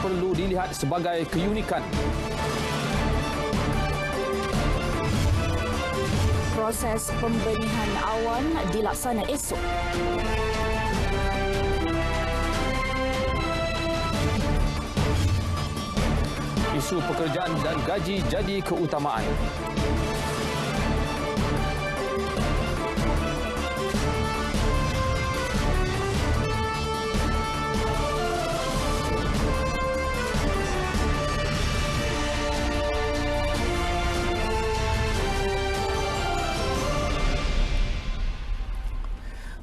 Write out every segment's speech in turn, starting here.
perlu dilihat sebagai keunikan. Proses pembenihan awan dilaksana esok. Isu pekerjaan dan gaji jadi keutamaan.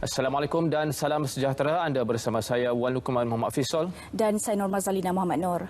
Assalamualaikum dan salam sejahtera. Anda bersama saya Wan Lukman Muhammad Fisol dan saya Nur Mazalina Muhammad Nur.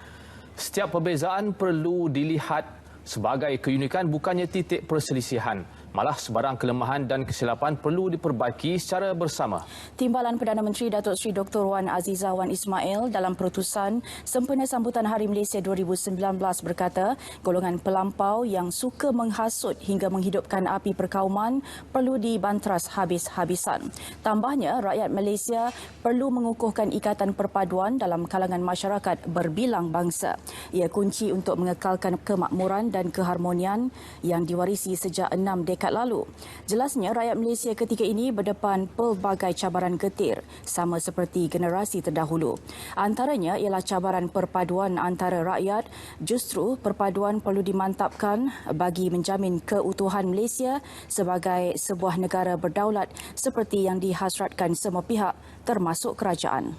Setiap perbezaan perlu dilihat sebagai keunikan, bukannya titik perselisihan. Malah sebarang kelemahan dan kesilapan perlu diperbaiki secara bersama. Timbalan Perdana Menteri Datuk Seri Dr. Wan Azizah Wan Ismail dalam perutusan sempena sambutan Hari Malaysia 2019 berkata, golongan pelampau yang suka menghasut hingga menghidupkan api perkauman perlu dibantras habis-habisan. Tambahnya, rakyat Malaysia perlu mengukuhkan ikatan perpaduan dalam kalangan masyarakat berbilang bangsa. Ia kunci untuk mengekalkan kemakmuran dan keharmonian yang diwarisi sejak 6 dekad lalu. Jelasnya, rakyat Malaysia ketika ini berdepan pelbagai cabaran getir, sama seperti generasi terdahulu. Antaranya ialah cabaran perpaduan antara rakyat. Justru perpaduan perlu dimantapkan bagi menjamin keutuhan Malaysia sebagai sebuah negara berdaulat seperti yang dihasratkan semua pihak, termasuk kerajaan.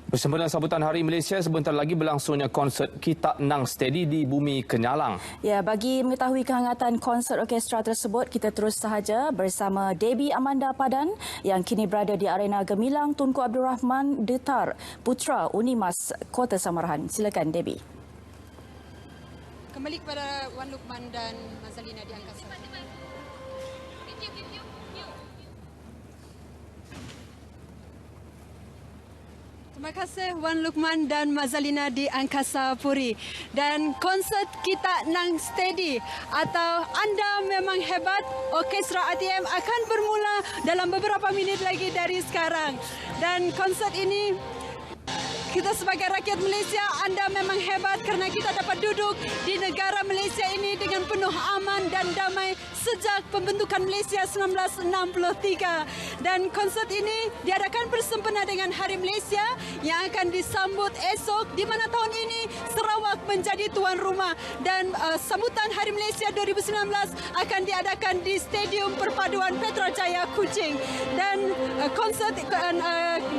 Bersempena sambutan Hari Malaysia, sebentar lagi berlangsungnya konsert Kitab Nang Steady di Bumi Kenyalang. Ya, bagi mengetahui kehangatan konsert orkestra tersebut, kita terus sahaja bersama Debbie Amanda Padan yang kini berada di Arena Gemilang Tunku Abdul Rahman Detar, Putra Unimas Kota Samarahan. Silakan Debbie. Kembali kepada Wan Lukman dan Mazalina di Angkasa. Terima kasih Wan Lukman dan Mazalina di Angkasa Puri. Dan konsert Kitab Nang Steady atau Anda Memang Hebat, Orkestra RTM akan bermula dalam beberapa minit lagi dari sekarang. Dan konsert ini, kita sebagai rakyat Malaysia, anda memang hebat kerana kita dapat duduk di negara Malaysia ini dengan penuh aman dan damai sejak pembentukan Malaysia 1963. Dan konsert ini diadakan bersempena dengan Hari Malaysia yang akan disambut esok, di mana tahun ini Sarawak menjadi tuan rumah. Dan sambutan Hari Malaysia 2019 akan diadakan di Stadium Perpaduan Petrajaya Kuching. Dan konsert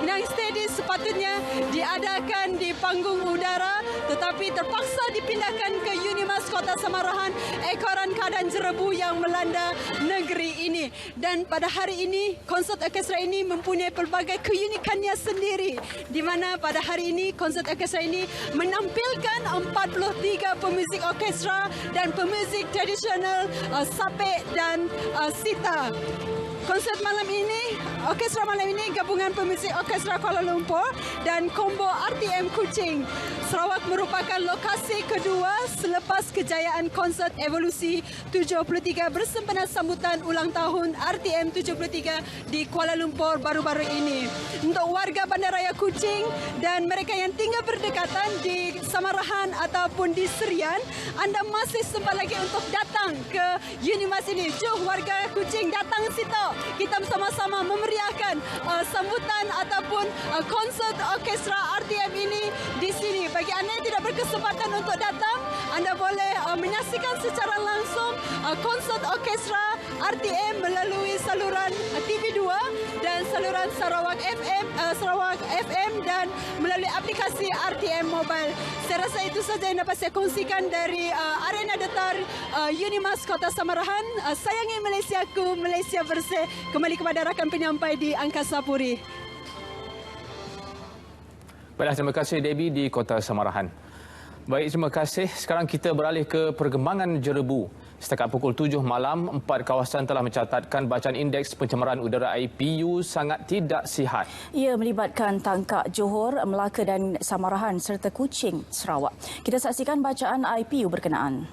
Nang Steady sepatutnya diadakan di panggung udara, tetapi terpaksa dipindahkan ke Unimas Kota Samarahan ekoran keadaan jerebu yang melanda negeri ini. Dan pada hari ini, konsert orkestra ini mempunyai pelbagai keunikannya sendiri, di mana pada hari ini konsert orkestra ini menampilkan 43 pemuzik orkestra dan pemuzik tradisional sapek dan sitar. Konsert malam ini, orkestra malam ini gabungan pemuzik orkestra Kuala Lumpur dan combo RTM Kuching. Sarawak merupakan lokasi kedua selepas kejayaan konsert Evolusi 73 bersempena sambutan ulang tahun RTM 73 di Kuala Lumpur baru-baru ini. Untuk warga Bandaraya Kuching dan mereka yang tinggal berdekatan di Samarahan ataupun di Serian, anda masih sempat lagi untuk datang ke Unimas ini. Jom warga Kuching datang situ. Kita sama-sama memeriahkan sambutan ataupun konsert orkestra RTM ini di sini. Bagi anda yang tidak berkesempatan untuk datang, anda boleh menyaksikan secara langsung konsert orkestra RTM melalui saluran TV2 dan saluran Sarawak FM dan melalui aplikasi RTM Mobile. Saya rasa itu saja yang dapat saya kongsikan dari Arena Detar Unimas Kota Samarahan. Sayangi Malaysiaku, Malaysia bersih. Kembali kepada rakan penyampai di Angkasa Puri. Baiklah, terima kasih Debbie di Kota Samarahan. Baik, terima kasih. Sekarang kita beralih ke perkembangan jerebu. Setakat pukul 7 malam, 4 kawasan telah mencatatkan bacaan indeks pencemaran udara IPU sangat tidak sihat. Ia melibatkan Tangkak, Johor, Melaka dan Samarahan serta Kuching, Sarawak. Kita saksikan bacaan IPU berkenaan.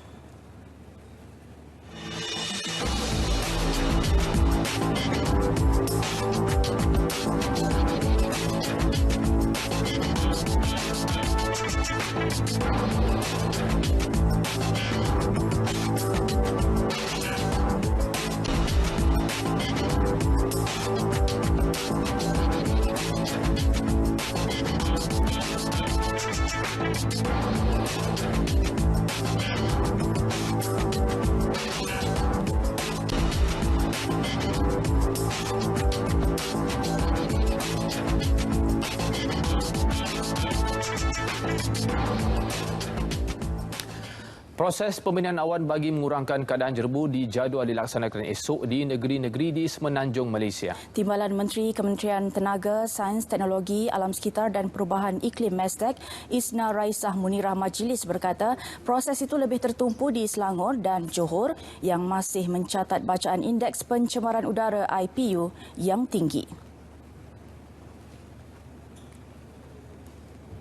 Proses pembinaan awan bagi mengurangkan keadaan jerebu dijadual dilaksanakan esok di negeri-negeri di Semenanjung Malaysia. Timbalan Menteri Kementerian Tenaga, Sains, Teknologi, Alam Sekitar dan Perubahan Iklim Mestek, Isna Raisah Munirah Majlis berkata, proses itu lebih tertumpu di Selangor dan Johor yang masih mencatat bacaan indeks pencemaran udara IPU yang tinggi.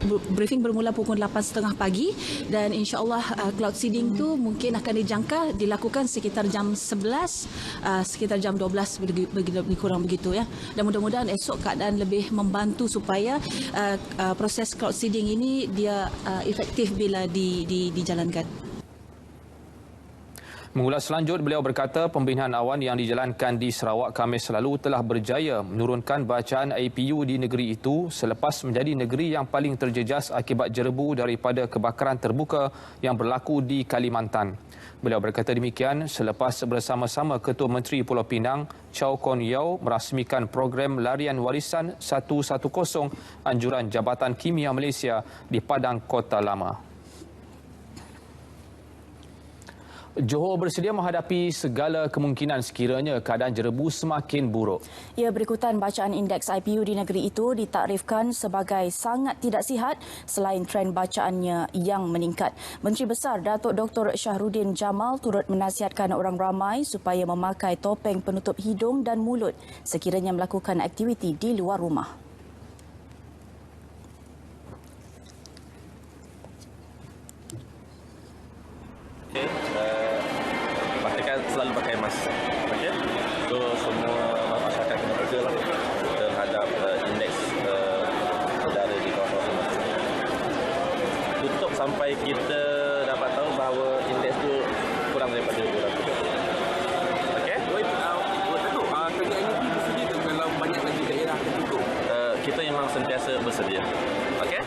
Briefing bermula pukul 8.30 pagi dan insya-Allah cloud seeding tu mungkin akan dijangka dilakukan sekitar jam 11, sekitar jam 12 lebih kurang begitu ya. Dan mudah-mudahan esok keadaan lebih membantu supaya proses cloud seeding ini dia efektif bila dijalankan. Mengulas selanjut, beliau berkata pembinaan awan yang dijalankan di Sarawak Khamis lalu telah berjaya menurunkan bacaan IPU di negeri itu selepas menjadi negeri yang paling terjejas akibat jerebu daripada kebakaran terbuka yang berlaku di Kalimantan. Beliau berkata demikian selepas bersama-sama Ketua Menteri Pulau Pinang, Chow Kon Yeow merasmikan program larian warisan 110 anjuran Jabatan Kimia Malaysia di Padang Kota Lama. Johor bersedia menghadapi segala kemungkinan sekiranya keadaan jerebu semakin buruk. Ya, berikutan bacaan indeks IPU di negeri itu ditakrifkan sebagai sangat tidak sihat selain trend bacaannya yang meningkat. Menteri Besar Datuk Dr. Shahruddin Jamal turut menasihatkan orang ramai supaya memakai topeng penutup hidung dan mulut sekiranya melakukan aktiviti di luar rumah. Selalu pakai mask. Okey. So semua masyarakat kena betul terhadap indeks udara di kawasan itu. Tutup sampai kita dapat tahu bahawa indeks itu kurang daripada 200. Okey. Datuk, kerja ini bersedia dalam banyak lagi daerah tertutup. Kita memang sentiasa bersedia. Okey.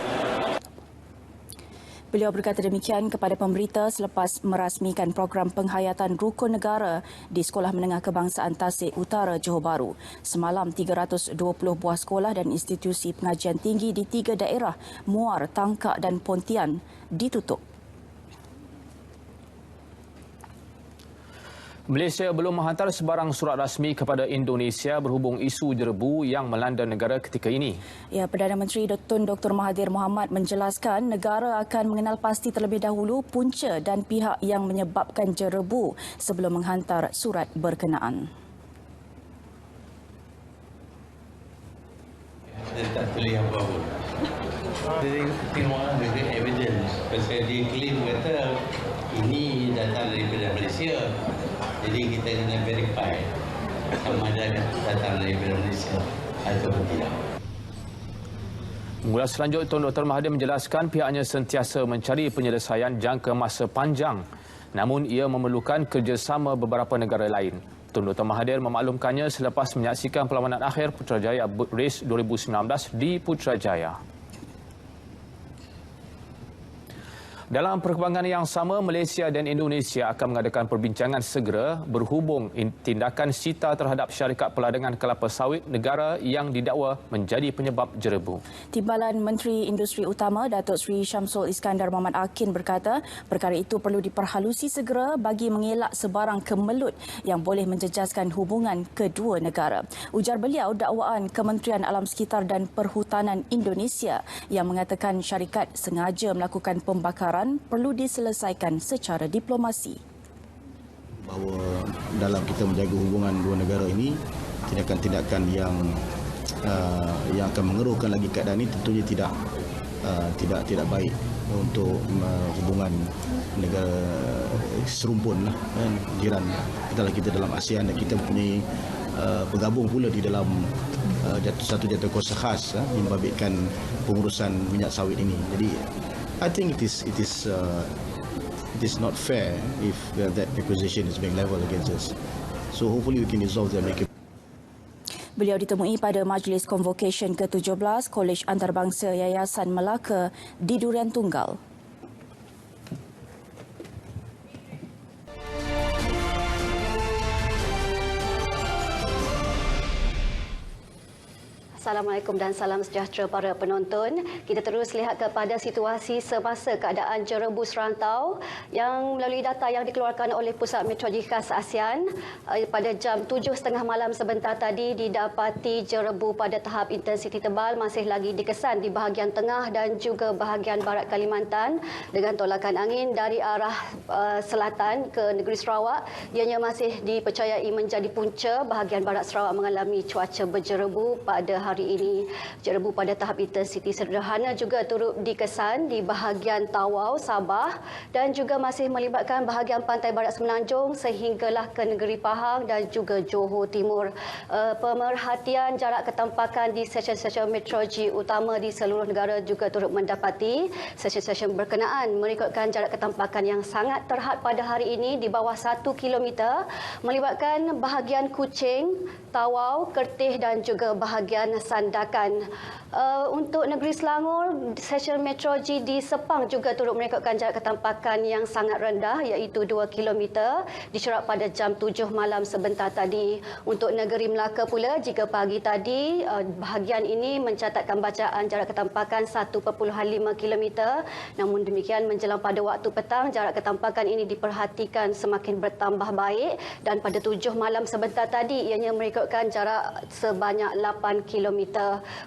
Beliau berkata demikian kepada pemberita selepas merasmikan program penghayatan rukun negara di Sekolah Menengah Kebangsaan Tasik Utara, Johor Bahru. Semalam 320 buah sekolah dan institusi pengajian tinggi di 3 daerah, Muar, Tangkak dan Pontian, ditutup. Malaysia belum menghantar sebarang surat rasmi kepada Indonesia berhubung isu jerebu yang melanda negara ketika ini. Ya, Perdana Menteri Tun Dr. Mahathir Mohamad menjelaskan negara akan mengenal pasti terlebih dahulu punca dan pihak yang menyebabkan jerebu sebelum menghantar surat berkenaan. Dia tak tulis apa-apa. Dia tengok dengan evidence. Pasal dia claim kata ini datang daripada Malaysia. Jadi kita kena verify sama ada datang daripada Malaysia atau tidak. Mengulas selanjutnya, Tun Dr. Mahathir menjelaskan pihaknya sentiasa mencari penyelesaian jangka masa panjang. Namun ia memerlukan kerjasama beberapa negara lain. Tun Dr. Mahathir memaklumkannya selepas menyaksikan perlawanan akhir Putrajaya Boat Race 2019 di Putrajaya. Dalam perkembangan yang sama, Malaysia dan Indonesia akan mengadakan perbincangan segera berhubung tindakan SITA terhadap syarikat peladangan kelapa sawit negara yang didakwa menjadi penyebab jerebu. Timbalan Menteri Industri Utama Datuk Seri Syamsul Iskandar Mohamad Akin berkata perkara itu perlu diperhalusi segera bagi mengelak sebarang kemelut yang boleh menjejaskan hubungan kedua negara. Ujar beliau, dakwaan Kementerian Alam Sekitar dan Perhutanan Indonesia yang mengatakan syarikat sengaja melakukan pembakaran perlu diselesaikan secara diplomasi. Bahawa dalam kita menjaga hubungan dua negara ini, tindakan-tindakan yang akan mengeruhkan lagi keadaan ini tentunya tidak baik untuk hubungan negara serumpun lah, kan, jiran kita dalam ASEAN, dan kita mempunyai bergabung pula di dalam satu jatuh kuasa khas membabitkan pengurusan minyak sawit ini. Jadi I think it is not fair if that accusation is being leveled against us. So hopefully we can resolve that. Beliau ditemui pada Majlis Convocation ke-17 Kolej Antarabangsa Yayasan Melaka di Durian Tunggal. Assalamualaikum dan salam sejahtera para penonton. Kita terus lihat kepada situasi semasa keadaan jerebu serantau yang melalui data yang dikeluarkan oleh Pusat Meteorologi Khas ASEAN pada jam 7.30 malam sebentar tadi didapati jerebu pada tahap intensiti tebal masih lagi dikesan di bahagian tengah dan juga bahagian barat Kalimantan dengan tolakan angin dari arah selatan ke negeri Sarawak. Ianya masih dipercayai menjadi punca bahagian barat Sarawak mengalami cuaca berjerebu pada hari ini. Jerebu pada tahap intensiti sederhana juga turut dikesan di bahagian Tawau, Sabah dan juga masih melibatkan bahagian pantai barat Semenanjung sehinggalah ke negeri Pahang dan juga Johor Timur. Pemerhatian jarak ketempakan di stesen-stesen meteorologi utama di seluruh negara juga turut mendapati stesen-stesen berkenaan merekodkan jarak ketempakan yang sangat terhad pada hari ini di bawah 1 km melibatkan bahagian Kuching, Tawau, Kertih dan juga bahagian Sandakan. Untuk negeri Selangor, stesen meteorologi di Sepang juga turut merekodkan jarak ketempakan yang sangat rendah iaitu 2 km dicerap pada jam 7 malam sebentar tadi. Untuk negeri Melaka pula, jika pagi tadi bahagian ini mencatatkan bacaan jarak ketempakan 1.5 km. Namun demikian menjelang pada waktu petang jarak ketempakan ini diperhatikan semakin bertambah baik dan pada 7 malam sebentar tadi ianya merekodkan jarak sebanyak 8 km.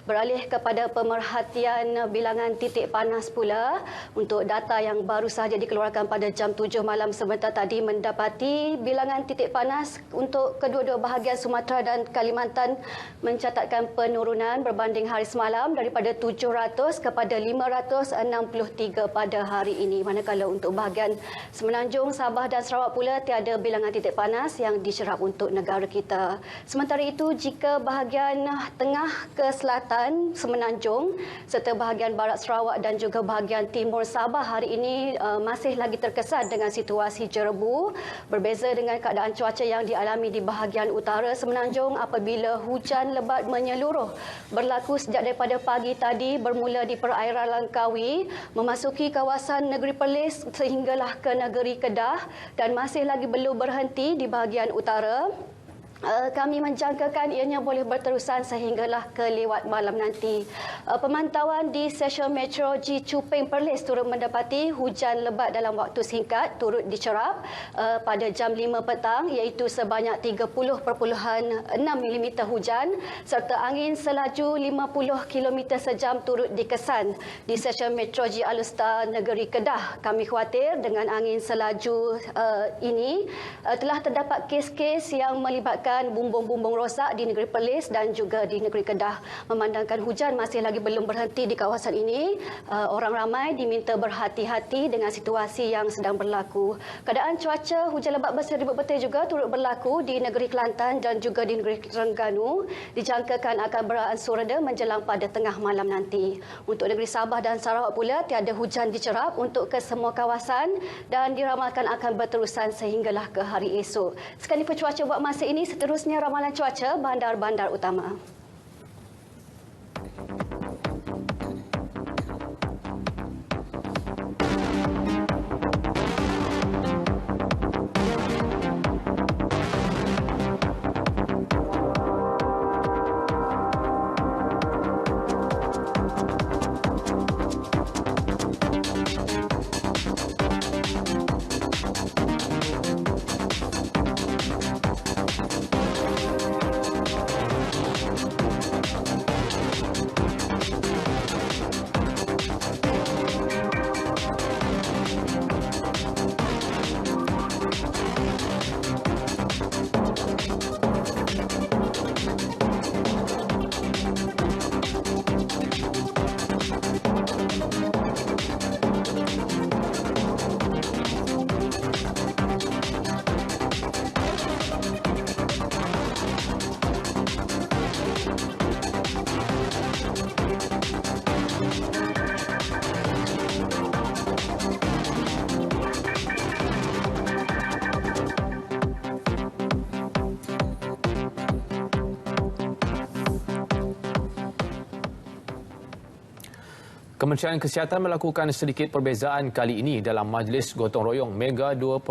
Beralih kepada pemerhatian bilangan titik panas pula, untuk data yang baru sahaja dikeluarkan pada jam 7 malam sebentar tadi mendapati bilangan titik panas untuk kedua-dua bahagian Sumatera dan Kalimantan mencatatkan penurunan berbanding hari semalam daripada 700 kepada 563 pada hari ini. Manakala untuk bahagian Semenanjung, Sabah dan Sarawak pula tiada bilangan titik panas yang dicerap untuk negara kita. Sementara itu, jika bahagian tengah ke selatan Semenanjung serta bahagian barat Sarawak dan juga bahagian timur Sabah hari ini masih lagi terkesan dengan situasi jerebu. Berbeza dengan keadaan cuaca yang dialami di bahagian utara Semenanjung apabila hujan lebat menyeluruh berlaku sejak daripada pagi tadi bermula di perairan Langkawi memasuki kawasan negeri Perlis sehinggalah ke negeri Kedah dan masih lagi belum berhenti di bahagian utara. Kami menjangkakan ianya boleh berterusan sehinggalah ke lewat malam nanti. Pemantauan di stesen meteorologi Chupeng Perlis turut mendapati hujan lebat dalam waktu singkat turut dicerap pada jam 5 petang iaitu sebanyak 30.6 mm hujan serta angin selaju 50 km sejam turut dikesan di stesen meteorologi Alustar Negeri Kedah. Kami khawatir dengan angin selaju ini telah terdapat kes-kes yang melibatkan bumbung-bumbung rosak di negeri Perlis dan juga di negeri Kedah. Memandangkan hujan masih lagi belum berhenti di kawasan ini, orang ramai diminta berhati-hati dengan situasi yang sedang berlaku. Keadaan cuaca hujan lebat berseribut petir juga turut berlaku di negeri Kelantan dan juga di negeri Terengganu. Dijangkakan akan beransur reda menjelang pada tengah malam nanti. Untuk negeri Sabah dan Sarawak pula tiada hujan dicerap untuk ke semua kawasan dan diramalkan akan berterusan sehinggalah ke hari esok. Sekalipun cuaca buat masa ini, seterusnya ramalan cuaca bandar-bandar utama. Kementerian Kesihatan melakukan sedikit perbezaan kali ini dalam majlis gotong royong Mega 2.0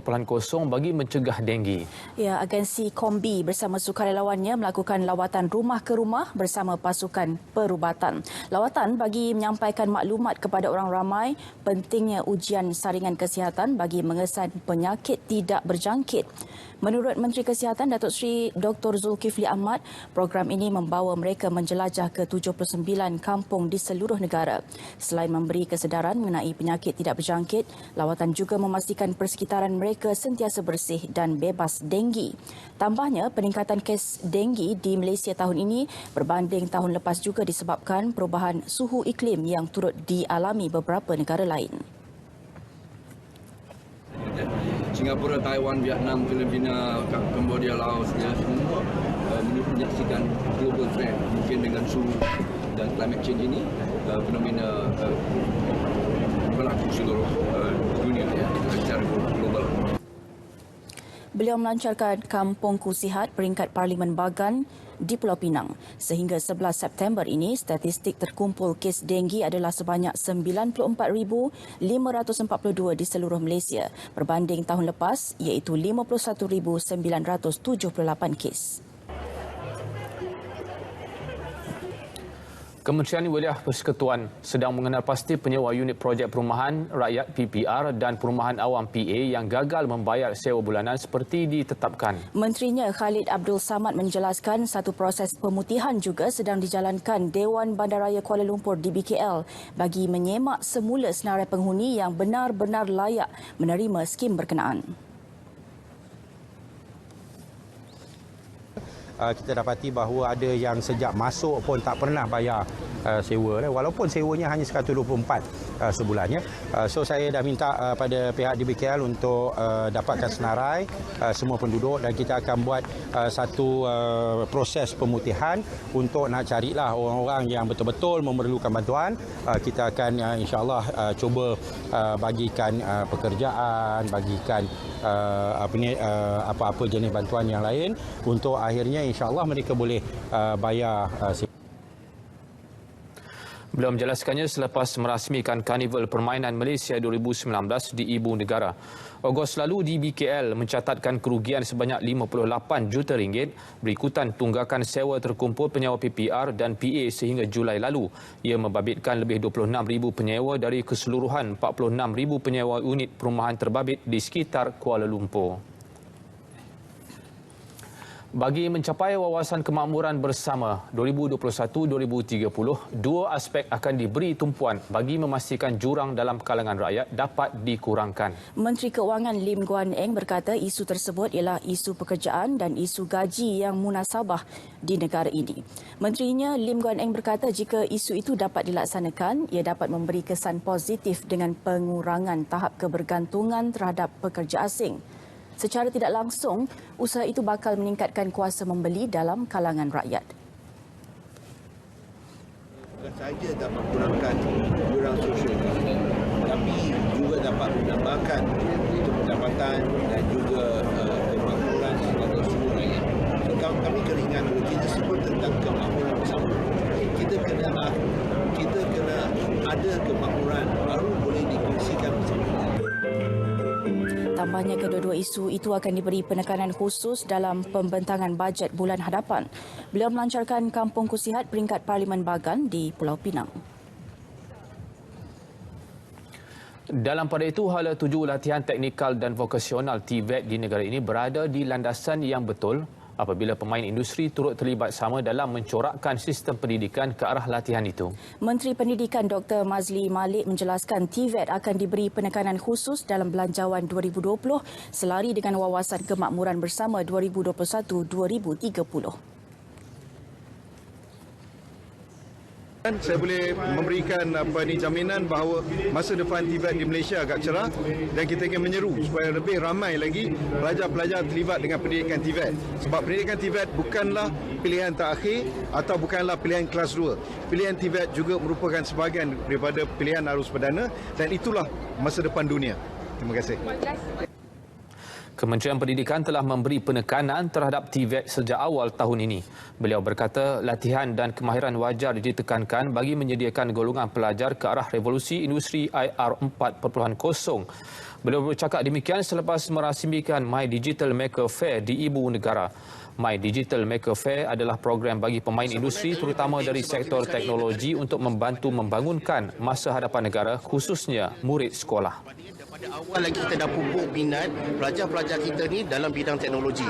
bagi mencegah denggi. Ya, agensi Kombi bersama sukarelawannya melakukan lawatan rumah ke rumah bersama pasukan perubatan. Lawatan bagi menyampaikan maklumat kepada orang ramai pentingnya ujian saringan kesihatan bagi mengesan penyakit tidak berjangkit. Menurut Menteri Kesihatan Datuk Seri Dr. Zulkifli Ahmad, program ini membawa mereka menjelajah ke 79 kampung di seluruh negara. Selain memberi kesedaran mengenai penyakit tidak berjangkit, lawatan juga memastikan persekitaran mereka sentiasa bersih dan bebas denggi. Tambahnya, peningkatan kes denggi di Malaysia tahun ini berbanding tahun lepas juga disebabkan perubahan suhu iklim yang turut dialami beberapa negara lain. Singapura, Taiwan, Vietnam, Filipina, Cambodia, Laos, ya, semua menyaksikan global trend mungkin dengan suhu dan climate change ini fenomena berlaku seluruh dunia ya, secara global. Beliau melancarkan Kampung Kusihat peringkat Parlimen Bagan di Pulau Pinang. Sehingga 11 September ini, statistik terkumpul kes denggi adalah sebanyak 94,542 di seluruh Malaysia berbanding tahun lepas iaitu 51,978 kes. Kementerian Wilayah Persekutuan sedang mengenal pasti penyewa unit projek perumahan rakyat PPR dan perumahan awam PA yang gagal membayar sewa bulanan seperti ditetapkan. Menterinya Khalid Abdul Samad menjelaskan satu proses pemutihan juga sedang dijalankan Dewan Bandaraya Kuala Lumpur DBKL bagi menyemak semula senarai penghuni yang benar-benar layak menerima skim berkenaan. Kita dapati bahawa ada yang sejak masuk pun tak pernah bayar sewa, walaupun sewanya hanya 124 sebulannya. So saya dah minta pada pihak DBKL untuk dapatkan senarai semua penduduk dan kita akan buat satu proses pemutihan untuk nak carilah orang-orang yang betul-betul memerlukan bantuan. Kita akan insya-Allah cuba bagikan pekerjaan, bagikan apa-apa jenis bantuan yang lain untuk akhirnya insya-Allah mereka boleh bayar. Beliau menjelaskannya selepas merasmikan Karnival Permainan Malaysia 2019 di Ibu Negara. Ogos lalu DBKL mencatatkan kerugian sebanyak 58 juta ringgit berikutan tunggakan sewa terkumpul penyewa PPR dan PA sehingga Julai lalu. Ia membabitkan lebih 26,000 penyewa dari keseluruhan 46,000 penyewa unit perumahan terbabit di sekitar Kuala Lumpur. Bagi mencapai wawasan kemakmuran bersama 2021-2030, dua aspek akan diberi tumpuan bagi memastikan jurang dalam kalangan rakyat dapat dikurangkan. Menteri Keuangan Lim Guan Eng berkata isu tersebut ialah isu pekerjaan dan isu gaji yang munasabah di negara ini. Menterinya Lim Guan Eng berkata jika isu itu dapat dilaksanakan, ia dapat memberi kesan positif dengan pengurangan tahap kebergantungan terhadap pekerja asing. Secara tidak langsung, usaha itu bakal meningkatkan kuasa membeli dalam kalangan rakyat. Bukan sahaja dapat mengurangkan jurang sosial ini, tapi juga dapat menambahkan itu pendapatan dan juga kemakmuran kepada semua rakyat. Kalau kami kena ingat dulu, kita sebut tentang kemakmuran bersama. Kita kena ada kemakmuran baru boleh dikongsikan bersama. Tambahnya, kedua-dua isu itu akan diberi penekanan khusus dalam pembentangan bajet bulan hadapan. Beliau melancarkan Kampung Kusihat peringkat Parlimen Bagan di Pulau Pinang. Dalam pada itu, hala tuju latihan teknikal dan vokasional TVET di negara ini berada di landasan yang betul apabila pemain industri turut terlibat sama dalam mencorakkan sistem pendidikan ke arah latihan itu. Menteri Pendidikan Dr. Mazli Malik menjelaskan TVET akan diberi penekanan khusus dalam belanjawan 2020 selari dengan wawasan kemakmuran bersama 2021-2030. Saya boleh memberikan jaminan bahawa masa depan TVET di Malaysia agak cerah dan kita ingin menyeru supaya lebih ramai lagi pelajar-pelajar terlibat dengan pendidikan TVET. Sebab pendidikan TVET bukanlah pilihan terakhir atau bukanlah pilihan kelas 2. Pilihan TVET juga merupakan sebahagian daripada pilihan arus perdana dan itulah masa depan dunia. Terima kasih. Kementerian Pendidikan telah memberi penekanan terhadap TVET sejak awal tahun ini. Beliau berkata latihan dan kemahiran wajar ditekankan bagi menyediakan golongan pelajar ke arah revolusi industri IR 4.0. Beliau bercakap demikian selepas merasmikan My Digital Maker Fair di Ibu Negara. My Digital Maker Fair adalah program bagi pemain industri terutama dari sektor teknologi untuk membantu membangunkan masa hadapan negara khususnya murid sekolah. Pada awal lagi kita dah pupuk minat pelajar-pelajar kita ni dalam bidang teknologi.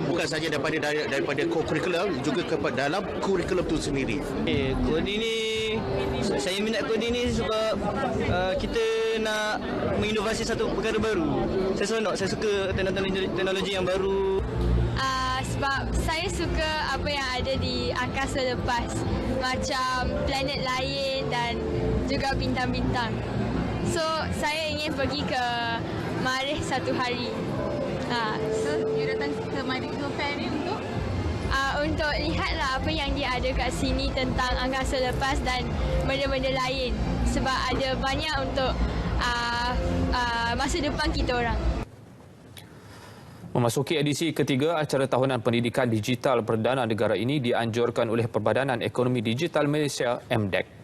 Bukan saja daripada co-curriculum, juga dalam kurikulum itu sendiri. Coding ni, saya minat coding ni sebab kita nak menginovasi satu perkara baru. Saya seronok, saya suka teknologi yang baru. Sebab saya suka apa yang ada di angkasa lepas, macam planet lain dan juga bintang-bintang. So, saya ingin pergi ke Marikh satu hari. So, you datang ke My Digital Fair ni untuk? Untuk lihatlah apa yang dia ada kat sini tentang angkasa lepas dan benda-benda lain. Sebab ada banyak untuk masa depan kita orang. Memasuki edisi ketiga, acara tahunan pendidikan digital Perdana Negara ini dianjurkan oleh Perbadanan Ekonomi Digital Malaysia, MDEC.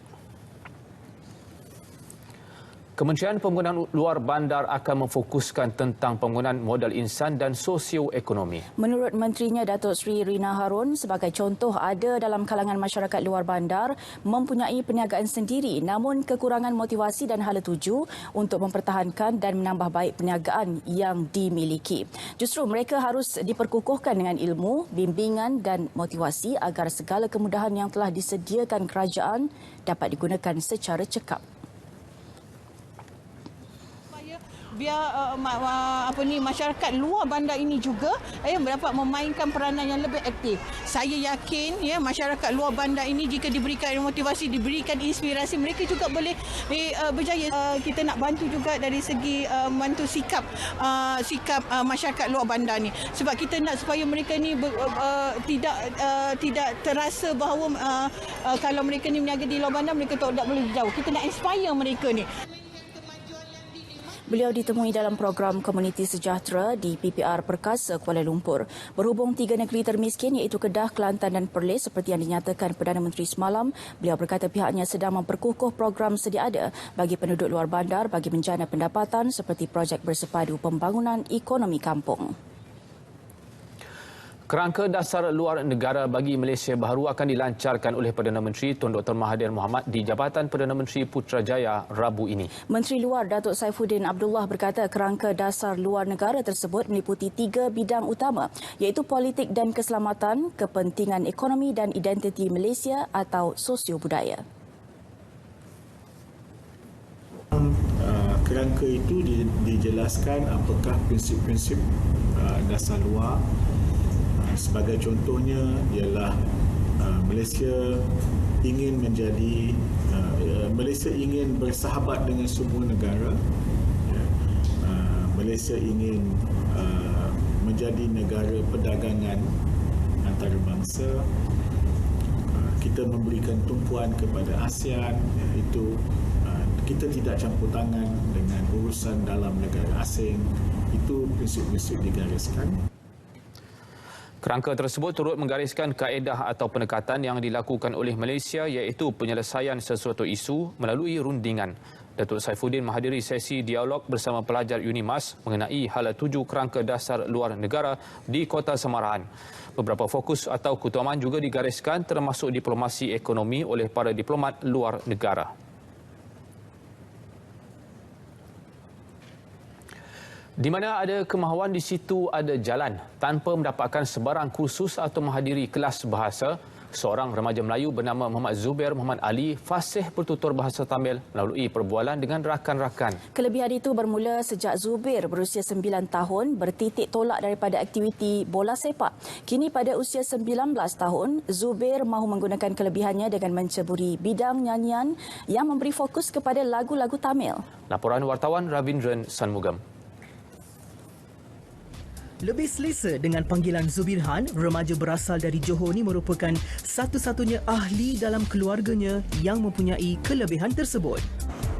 Kementerian Pembangunan Luar Bandar akan memfokuskan tentang pembangunan modal insan dan sosioekonomi. Menurut Menterinya Datuk Seri Rina Harun, sebagai contoh ada dalam kalangan masyarakat luar bandar mempunyai perniagaan sendiri namun kekurangan motivasi dan hala tuju untuk mempertahankan dan menambah baik perniagaan yang dimiliki. Justru mereka harus diperkukuhkan dengan ilmu, bimbingan dan motivasi agar segala kemudahan yang telah disediakan kerajaan dapat digunakan secara cekap. Biar masyarakat luar bandar ini juga dapat memainkan peranan yang lebih aktif. Saya yakin masyarakat luar bandar ini jika diberikan motivasi, diberikan inspirasi, mereka juga boleh berjaya. Kita nak bantu juga dari segi bantu sikap masyarakat luar bandar ni. Sebab kita nak supaya mereka ni tidak terasa bahawa kalau mereka ni berniaga di luar bandar mereka tak boleh jauh. Kita nak inspire mereka ni. Beliau ditemui dalam program Komuniti Sejahtera di PPR Perkasa Kuala Lumpur. Berhubung tiga negeri termiskin iaitu Kedah, Kelantan dan Perlis seperti yang dinyatakan Perdana Menteri semalam, beliau berkata pihaknya sedang memperkukuh program sedia ada bagi penduduk luar bandar bagi menjana pendapatan seperti projek bersepadu pembangunan ekonomi kampung. Kerangka dasar luar negara bagi Malaysia baharu akan dilancarkan oleh Perdana Menteri Tun Dr. Mahathir Mohamad di Jabatan Perdana Menteri Putrajaya Rabu ini. Menteri Luar Datuk Saifuddin Abdullah berkata kerangka dasar luar negara tersebut meliputi tiga bidang utama iaitu politik dan keselamatan, kepentingan ekonomi dan identiti Malaysia atau sosio-budaya. Kerangka itu dijelaskan apakah prinsip-prinsip dasar luar. Sebagai contohnya ialah Malaysia ingin bersahabat dengan semua negara. Malaysia ingin menjadi negara perdagangan antarabangsa. Kita memberikan tumpuan kepada ASEAN, iaitu kita tidak campur tangan dengan urusan dalam negara asing. Itu prinsip-prinsip digariskan. Kerangka tersebut turut menggariskan kaedah atau pendekatan yang dilakukan oleh Malaysia iaitu penyelesaian sesuatu isu melalui rundingan. Datuk Saifuddin menghadiri sesi dialog bersama pelajar UNIMAS mengenai hala tuju kerangka dasar luar negara di Kota Samarahan. Beberapa fokus atau keutamaan juga digariskan termasuk diplomasi ekonomi oleh para diplomat luar negara. Di mana ada kemahuan, di situ ada jalan. Tanpa mendapatkan sebarang kursus atau menghadiri kelas bahasa, seorang remaja Melayu bernama Muhammad Zubair Muhammad Ali fasih bertutur bahasa Tamil melalui perbualan dengan rakan-rakan. Kelebihan itu bermula sejak Zubair berusia 9 tahun bertitik tolak daripada aktiviti bola sepak. Kini pada usia 19 tahun, Zubair mahu menggunakan kelebihannya dengan menceburi bidang nyanyian yang memberi fokus kepada lagu-lagu Tamil. Laporan wartawan Ravindran Sanmugam. Lebih selesa dengan panggilan Zubirhan, remaja berasal dari Johor ini merupakan satu-satunya ahli dalam keluarganya yang mempunyai kelebihan tersebut.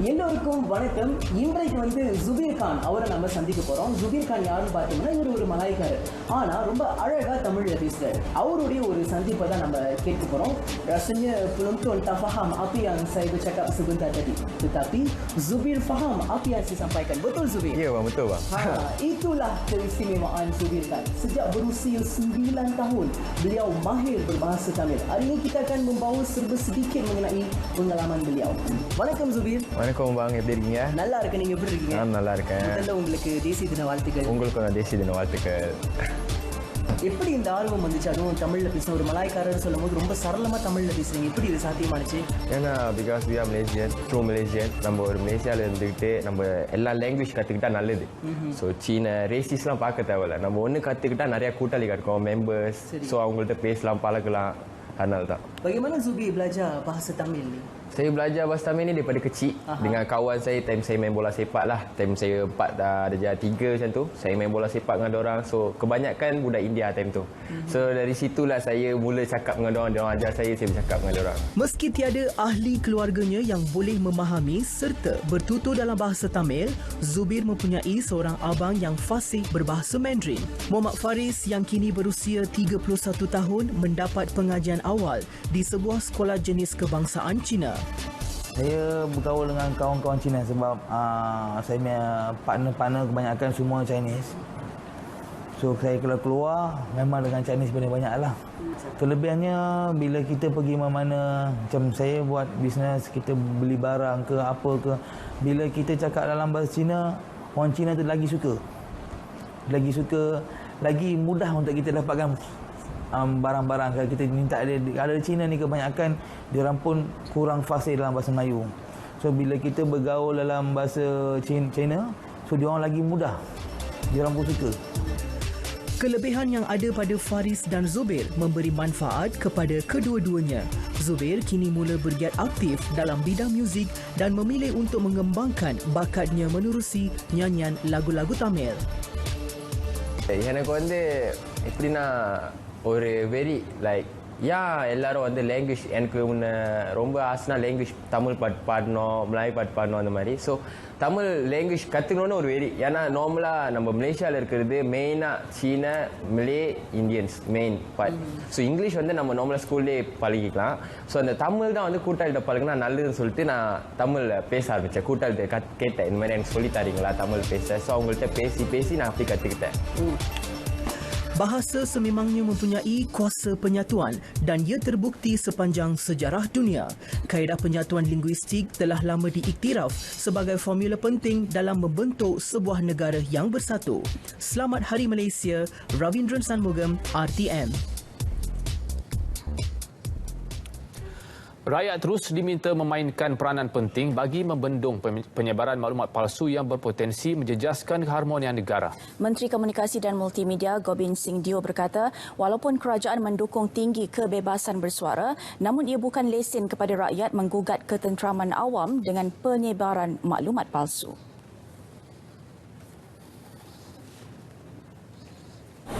எல்லோருக்கும் வணக்கம். இன்றைக்கு ஜுபீர் கான் அவரை நம்ம சந்திக்க போறோம். ஜுபீர் கான் யாருன்னு பார்த்தோம்னா இவர் ஒரு மலாய்க்காரர், ஆனா ரொம்ப அழகா தமிழ்ல பேசுறாரு. அவருடைய ஒரு சந்திப்பை தான் நம்ம கேட்க போறோm. Rasanya penonton tak faham apa yang saya bercakap sebentar tadi, tetapi Zubir faham apa yang saya sampaikan. Betul Zubir? Ya bang, betul bang. Itulah keistimewaan Zubir Khan. Sejak berusia 9 tahun, beliau mahir berbahasa Tamil. Hari ini kita akan membawa serba sedikit mengenai pengalaman beliau. Vanakkam Zubir. வணக்கம் வாங்க, எப்படி இருக்கீங்க? நல்லா இருக்கேன், நீங்க எப்படி இருக்கீங்க? நான் நல்லா இருக்கேன். முதல்ல உங்களுக்கு தேசிய தின வாழ்த்துக்கள். உங்களுக்கும் தேசிய தின வாழ்த்துக்கள். எப்படி இந்த ஆர்வம் வந்துச்சு? அதுவும் தமிழ்ல பேசுன ஒரு மலாய்க்காரர் சொல்லும்போது ரொம்ப சரளமா தமிழ்ல பேசுறீங்க, எப்படி இது சாத்தியமானுச்சு? ஏன்னா because we are Malaysian, true Malaysian. நம்ம ஒரு மலேசியாவில் இருந்துக்கிட்டு நம்ம எல்லா லாங்குவேஜ் கற்றுக்கிட்டா நல்லது. ஸோ சீன ரேசிஸ்லாம் பார்க்க தேவையில்ல, நம்ம ஒன்று கற்றுக்கிட்டா நிறையா கூட்டாளி கிடைக்கும், மெம்பர்ஸ். ஸோ அவங்கள்ட்ட பேசலாம், பழகலாம். அதனால தான். Bagaimana Zubir belajar bahasa Tamil ni? Saya belajar bahasa Tamil ni daripada kecil. Dengan kawan saya, time saya main bola sepak lah. Time saya 4 dah darjah 3 macam tu, saya main bola sepak dengan diorang. So kebanyakan budak India time tu. So dari situlah saya mula cakap dengan diorang. Diorang ajar saya bercakap dengan diorang. Meski tiada ahli keluarganya yang boleh memahami serta bertutur dalam bahasa Tamil, Zubir mempunyai seorang abang yang fasih berbahasa Mandarin. Muhammad Faris yang kini berusia 31 tahun mendapat pengajian awal di sebuah sekolah jenis kebangsaan Cina. Saya bergaul dengan kawan-kawan Cina sebab saya punya partner-partner kebanyakan semua Chinese. So saya kalau keluar memang dengan Chinese banyak-banyak lah. Kelebihannya bila kita pergi mana-mana, macam saya buat bisnes, kita beli barang ke apa ke, bila kita cakap dalam bahasa Cina, orang Cina tu lagi suka. Lagi mudah untuk kita dapatkan barang-barang. Kalau kita minta ada Cina ni kebanyakan diorang pun kurang fasih dalam bahasa Melayu. So bila kita bergaul dalam bahasa Cina, so diorang lagi mudah, diorang pun suka. Kelebihan yang ada pada Faris dan Zubir memberi manfaat kepada kedua-duanya. Zubir kini mula bergiat aktif dalam bidang muzik dan memilih untuk mengembangkan bakatnya menerusi nyanyian lagu-lagu Tamil. எனக்கு வந்து எப்படின்னா ஒரு very like எல்லாரும் வந்து லாங்குவேஜ் எனக்கு முன்ன ரொம்ப ஆசைனா லாங்குவேஜ் தமிழ் பாட்டு பாடணும், மலாய் பாட்டு பாடணும் அந்த மாதிரி. ஸோ தமிழ் லாங்குவேஜ் கற்றுக்கணுன்னு ஒரு வெரி. ஏன்னா நார்மலாக நம்ம மலேசியாவில் இருக்கிறது மெயினாக சீன, Malay, Indians main part. So English வந்து நம்ம நார்மலாக ஸ்கூல்லே பழகிக்கலாம். ஸோ அந்த தமிழ் தான் வந்து கூட்டாளிகிட்ட பழகினா நல்லதுன்னு சொல்லிட்டு நான் தமிழில் பேச ஆரம்பித்தேன். கூட்டாளிகிட்ட கேட்டேன், இந்த மாதிரி எனக்கு சொல்லித் தரீங்களா தமிழ் பேச. ஸோ அவங்கள்ட்ட பேசி நான் அப்படி கற்றுக்கிட்டேன். Bahasa sememangnya mempunyai kuasa penyatuan dan ia terbukti sepanjang sejarah dunia. Kaedah penyatuan linguistik telah lama diiktiraf sebagai formula penting dalam membentuk sebuah negara yang bersatu. Selamat Hari Malaysia, Ravindran Sanmugam, RTM. Rakyat terus diminta memainkan peranan penting bagi membendung penyebaran maklumat palsu yang berpotensi menjejaskan keharmonian negara. Menteri Komunikasi dan Multimedia Gobind Singh Dio berkata, walaupun kerajaan mendukung tinggi kebebasan bersuara, namun ia bukan lesen kepada rakyat menggugat ketenteraman awam dengan penyebaran maklumat palsu.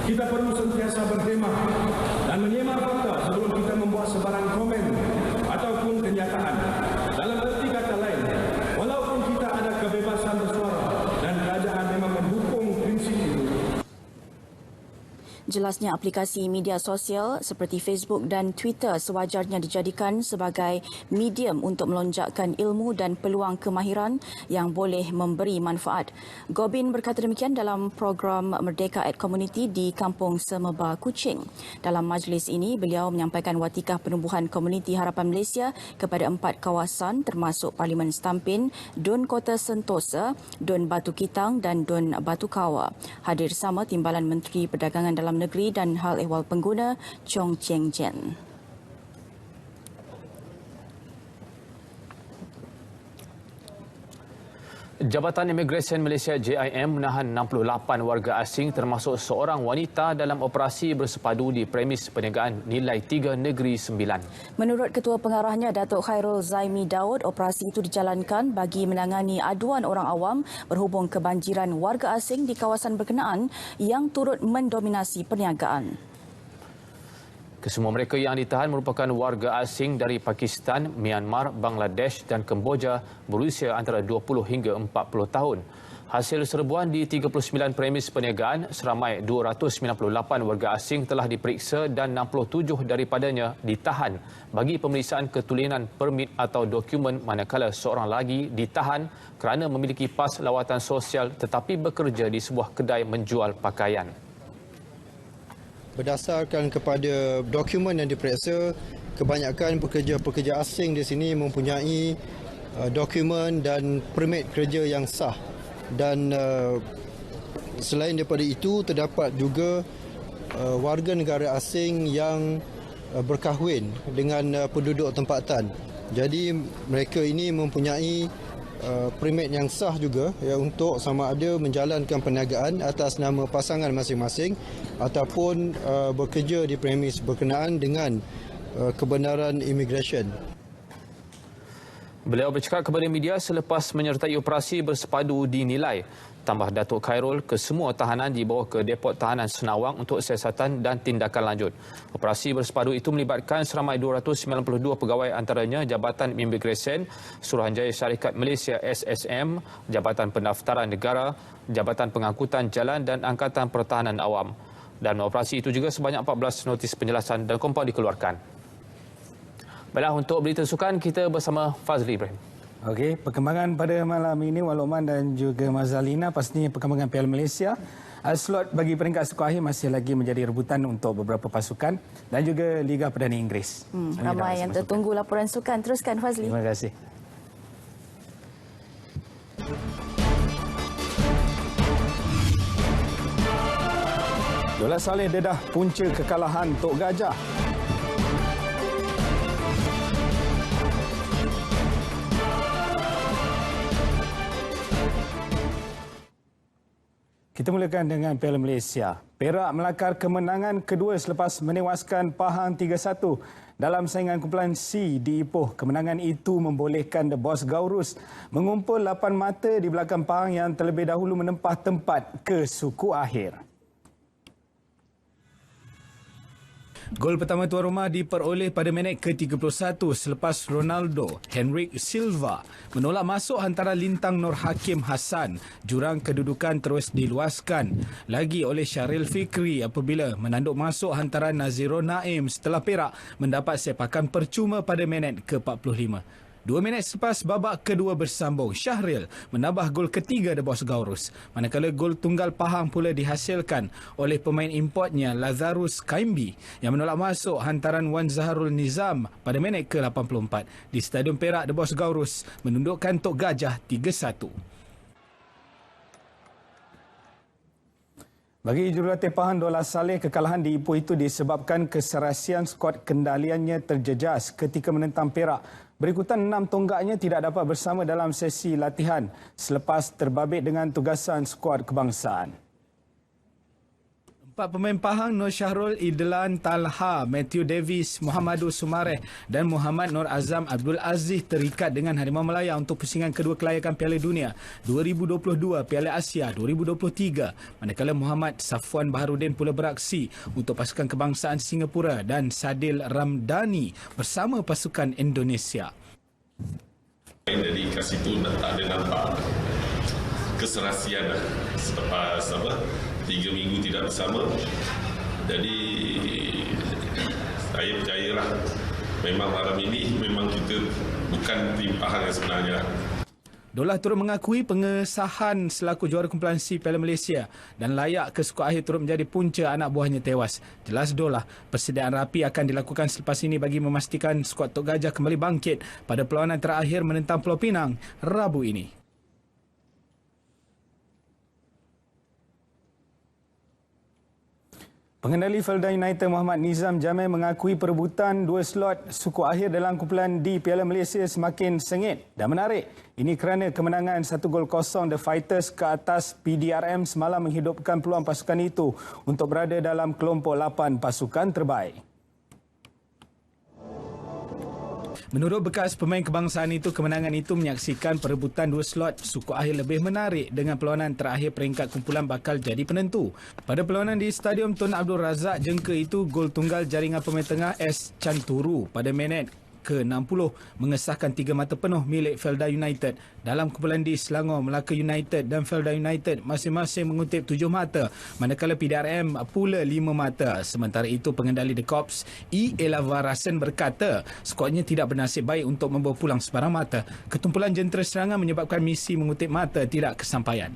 Kita perlu sentiasa berhemah dan menyemak fakta sebelum kita membuat sebarang komen ataupun kenyataan. Dalam erti kata lain, walaupun kita ada kebebasan bersuara dan kerajaan memang mendukung prinsip itu. Jelasnya aplikasi media sosial seperti Facebook dan Twitter sewajarnya dijadikan sebagai medium untuk melonjakkan ilmu dan peluang kemahiran yang boleh memberi manfaat. Gobind berkata demikian dalam program Merdeka at Community di Kampung Semeba, Kuching. Dalam majlis ini, beliau menyampaikan watikah penumbuhan Komuniti Harapan Malaysia kepada 4 kawasan termasuk Parlimen Stampin, Dun Kota Sentosa, Dun Batu Kitang dan Dun Batu Kawa. Hadir sama Timbalan Menteri Perdagangan Dalam Negeri dan Hal Ehwal Pengguna Chong Cheng Jen. Jabatan Imigresen Malaysia JIM menahan 68 warga asing termasuk seorang wanita dalam operasi bersepadu di premis perniagaan nilai 3 Negeri Sembilan. Menurut Ketua Pengarahnya Datuk Khairul Zaimi Daud, operasi itu dijalankan bagi menangani aduan orang awam berhubung kebanjiran warga asing di kawasan berkenaan yang turut mendominasi perniagaan. Kesemua mereka yang ditahan merupakan warga asing dari Pakistan, Myanmar, Bangladesh dan Kemboja berusia antara 20 hingga 40 tahun. Hasil serbuan di 39 premis perniagaan, seramai 298 warga asing telah diperiksa dan 67 daripadanya ditahan bagi pemeriksaan ketulinan permit atau dokumen, manakala seorang lagi ditahan kerana memiliki pas lawatan sosial tetapi bekerja di sebuah kedai menjual pakaian. Berdasarkan kepada dokumen yang diperiksa, kebanyakan pekerja-pekerja asing di sini mempunyai dokumen dan permit kerja yang sah. Dan selain daripada itu, terdapat juga warga negara asing yang berkahwin dengan penduduk tempatan. Jadi mereka ini mempunyai permit yang sah juga ya, untuk sama ada menjalankan perniagaan atas nama pasangan masing-masing ataupun bekerja di premis berkenaan dengan kebenaran imigresen. Beliau bercakap kepada media selepas menyertai operasi bersepadu dinilai. Tambah Datuk Khairul, kesemua tahanan dibawa ke Depot Tahanan Senawang untuk siasatan dan tindakan lanjut. Operasi bersepadu itu melibatkan seramai 292 pegawai, antaranya Jabatan Imigresen, Suruhanjaya Syarikat Malaysia SSM, Jabatan Pendaftaran Negara, Jabatan Pengangkutan Jalan dan Angkatan Pertahanan Awam. Dan operasi itu juga sebanyak 14 notis penjelasan dan kompaun dikeluarkan. Baiklah, untuk berita sukan kita bersama Fazli Ibrahim. Okey, perkembangan pada malam ini Wan Lokman dan juga Mazalina, pastinya perkembangan Piala Malaysia. Slot bagi peringkat suku akhir masih lagi menjadi rebutan untuk beberapa pasukan dan juga Liga Perdana Inggeris. Ramai yang tertunggu laporan sukan. Teruskan Fazli. Terima kasih. Dola Saleh dedah punca kekalahan Tok Gajah. Kita mulakan dengan Piala Malaysia. Perak melakar kemenangan kedua selepas menewaskan Pahang 3-1 dalam saingan kumpulan C di Ipoh. Kemenangan itu membolehkan The Boss Gaurus mengumpul 8 mata di belakang Pahang yang terlebih dahulu menempah tempat ke suku akhir. Gol pertama tuan rumah diperoleh pada minit ke-31 selepas Ronaldo Henrik Silva menolak masuk hantaran lintang Nur Hakim Hassan. Jurang kedudukan terus diluaskan lagi oleh Syaril Fikri apabila menanduk masuk hantaran Nazirul Naim setelah Perak mendapat sepakan percuma pada minit ke-45. 2 minit selepas babak kedua bersambung, Syahril menambah gol ketiga The Boss Gaurus. Manakala gol tunggal Pahang pula dihasilkan oleh pemain importnya Lazarus Kaimbi yang menolak masuk hantaran Wan Zaharul Nizam pada minit ke-84. Di Stadium Perak, The Boss Gaurus menundukkan Tok Gajah 3-1. Bagi jurulatih Pahang Dola Saleh, kekalahan di Ipoh itu disebabkan keserasian skuad kendaliannya terjejas ketika menentang Perak. Berikutan 6 tonggaknya tidak dapat bersama dalam sesi latihan selepas terbabit dengan tugasan skuad kebangsaan. 4 pemain Pahang, Nur Syahrul, Idlan Talha, Matthew Davis, Muhammadul Sumareh dan Muhammad Nur Azam Abdul Aziz terikat dengan Harimau Melaya untuk pusingan kedua kelayakan Piala Dunia 2022, Piala Asia 2023. Manakala Muhammad Safwan Baharudin pula beraksi untuk pasukan kebangsaan Singapura dan Sadil Ramdhani bersama pasukan Indonesia. Jadi kat situ tak ada nampak keserasian selepas 3 minggu tidak bersama. Jadi saya percayalah memang malam ini memang kita bukan tim Pahang yang sebenarnya. Dolah turut mengakui pengesahan selaku juara kumpulan C Piala Malaysia dan layak ke suku akhir turut menjadi punca anak buahnya tewas. Jelas Dolah, persediaan rapi akan dilakukan selepas ini bagi memastikan skuad Tok Gajah kembali bangkit pada perlawanan terakhir menentang Pulau Pinang Rabu ini. Pengendali Felda United Muhammad Nizam Jamil mengakui perebutan 2 slot suku akhir dalam kumpulan D Piala Malaysia semakin sengit dan menarik. Ini kerana kemenangan 1-0 The Fighters ke atas PDRM semalam menghidupkan peluang pasukan itu untuk berada dalam kelompok 8 pasukan terbaik. Menurut bekas pemain kebangsaan itu, kemenangan itu menyaksikan perebutan 2 slot suku akhir lebih menarik dengan perlawanan terakhir peringkat kumpulan bakal jadi penentu. Pada perlawanan di Stadium Tun Abdul Razak Jengke itu, gol tunggal jaringan pemain tengah S. Chanturu pada minit ke-60 mengesahkan 3 mata penuh milik Felda United. Dalam kumpulan D, Selangor, Melaka United dan Felda United masing-masing mengutip 7 mata, manakala PDRM pula 5 mata. Sementara itu, pengendali The Corps, E. Elavarasen berkata, skuadnya tidak bernasib baik untuk membawa pulang sebarang mata. Ketumpulan jentera serangan menyebabkan misi mengutip mata tidak kesampaian.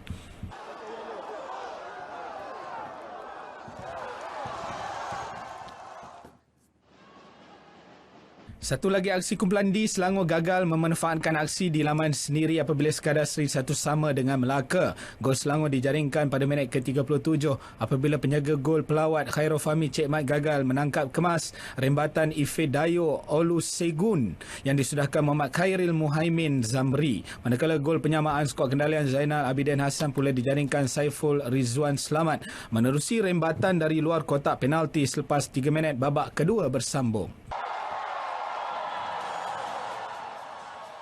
Satu lagi aksi kumpulan D, Selangor gagal memanfaatkan aksi di laman sendiri apabila sekadar seri 1 sama dengan Melaka. Gol Selangor dijaringkan pada minit ke-37 apabila penjaga gol pelawat Khairul Fahmi Cik Mat gagal menangkap kemas rembatan Ifedayo Olusegun yang disudahkan Muhammad Khairil Muhaimin Zamri. Manakala gol penyamaan skuad kendalian Zainal Abidin Hassan pula dijaringkan Saiful Rizwan Selamat menerusi rembatan dari luar kotak penalti selepas 3 minit babak kedua bersambung.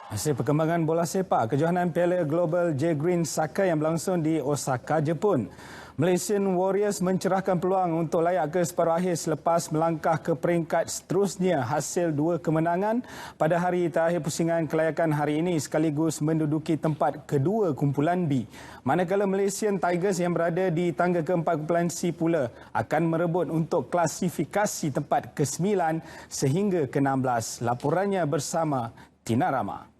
Hasil perkembangan bola sepak, kejohanan Piala Global J Green Soccer yang berlangsung di Osaka, Jepun. Malaysian Warriors mencerahkan peluang untuk layak ke separuh akhir selepas melangkah ke peringkat seterusnya hasil 2 kemenangan pada hari terakhir pusingan kelayakan hari ini sekaligus menduduki tempat kedua kumpulan B. Manakala Malaysian Tigers yang berada di tangga keempat kumpulan C pula akan merebut untuk klasifikasi tempat ke-9 sehingga ke-16. Laporannya bersama Tina Rama.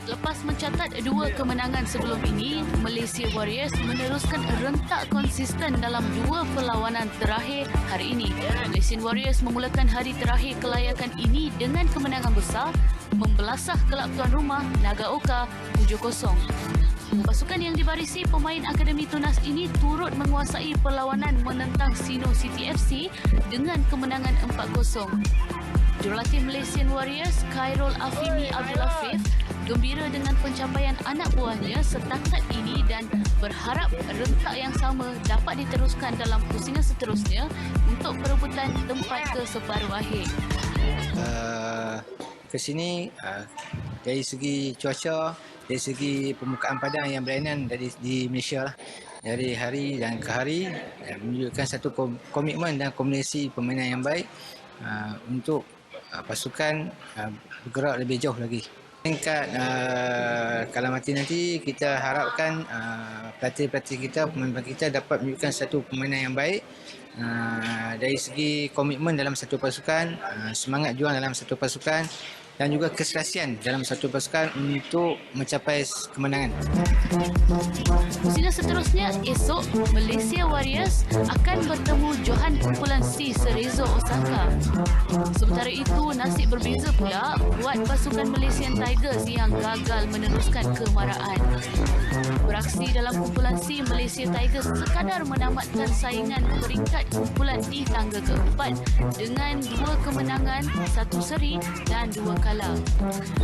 Lepas mencatat 2 kemenangan sebelum ini, Malaysia Warriors meneruskan rentak konsisten dalam 2 perlawanan terakhir hari ini. Malaysian Warriors memulakan hari terakhir kelayakan ini dengan kemenangan besar, membelasah kelab tuan rumah Nagaoka 7-0. Pasukan yang dibarisi pemain Akademi Tunas ini turut menguasai perlawanan menentang Sino City FC dengan kemenangan 4-0. Jurulatih Malaysian Warriors, Khairul Afimi Abdul Afif, gembira dengan pencapaian anak buahnya setakat ini dan berharap rentak yang sama dapat diteruskan dalam pusingan seterusnya untuk perebutan tempat ke separuh akhir. Ke sini dari segi cuaca, dari segi pembukaan padang yang berlainan di Malaysia lah. Dari hari dan ke hari menunjukkan satu komitmen dan kombinasi permainan yang baik untuk pasukan bergerak lebih jauh lagi. Peringkat kalah mati nanti kita harapkan pelatih-pelatih kita, pemain kita dapat menunjukkan satu permainan yang baik dari segi komitmen dalam satu pasukan, semangat juang dalam satu pasukan dan juga keserasian dalam satu pasukan untuk mencapai kemenangan. Pusingan seterusnya esok, Malaysia Warriors akan bertemu Johan kumpulan C Cerezo Osaka. Sementara itu, nasib berbeza pula buat pasukan Malaysian Tigers yang gagal meneruskan kemaraan. Beraksi dalam kumpulan C, Malaysia Tigers sekadar menamatkan saingan peringkat kumpulan di tangga keempat dengan 2 kemenangan, 1 seri dan 2 kalah.